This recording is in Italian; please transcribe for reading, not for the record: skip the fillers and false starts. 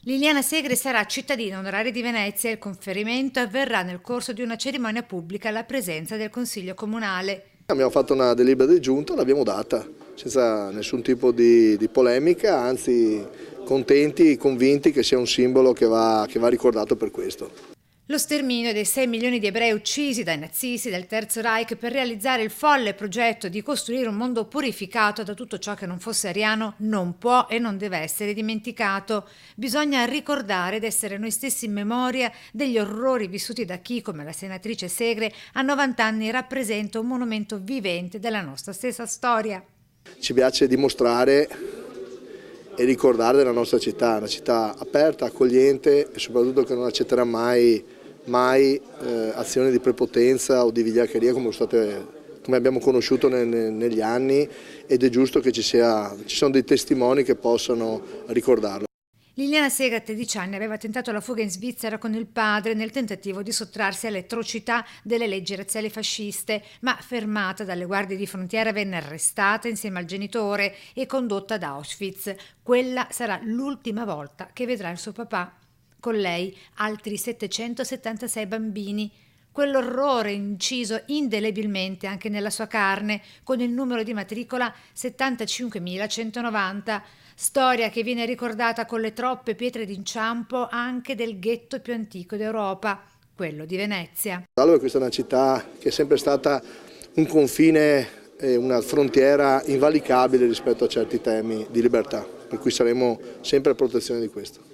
Liliana Segre sarà cittadina onoraria di Venezia e il conferimento avverrà nel corso di una cerimonia pubblica alla presenza del Consiglio Comunale. Abbiamo fatto una delibera di giunta, l'abbiamo data, senza nessun tipo di polemica, anzi contenti e convinti che sia un simbolo che va ricordato per questo. Lo sterminio dei 6 milioni di ebrei uccisi dai nazisti del Terzo Reich per realizzare il folle progetto di costruire un mondo purificato da tutto ciò che non fosse ariano non può e non deve essere dimenticato. Bisogna ricordare ed essere noi stessi in memoria degli orrori vissuti da chi, come la senatrice Segre, a 90 anni rappresenta un monumento vivente della nostra stessa storia. Ci piace dimostrare e ricordare della nostra città, una città aperta, accogliente e soprattutto che non accetterà mai azioni di prepotenza o di vigliaccheria come abbiamo conosciuto negli anni, ed è giusto che ci sono dei testimoni che possano ricordarlo. Liliana Segre, a 13 anni, aveva tentato la fuga in Svizzera con il padre nel tentativo di sottrarsi alle atrocità delle leggi razziali fasciste, ma fermata dalle guardie di frontiera venne arrestata insieme al genitore e condotta ad Auschwitz. Quella sarà l'ultima volta che vedrà il suo papà. Con lei altri 776 bambini. Quell'orrore inciso indelebilmente anche nella sua carne con il numero di matricola 75.190, storia che viene ricordata con le troppe pietre d'inciampo anche del ghetto più antico d'Europa, quello di Venezia. Questa è una città che è sempre stata un confine e una frontiera invalicabile rispetto a certi temi di libertà, per cui saremo sempre a protezione di questo.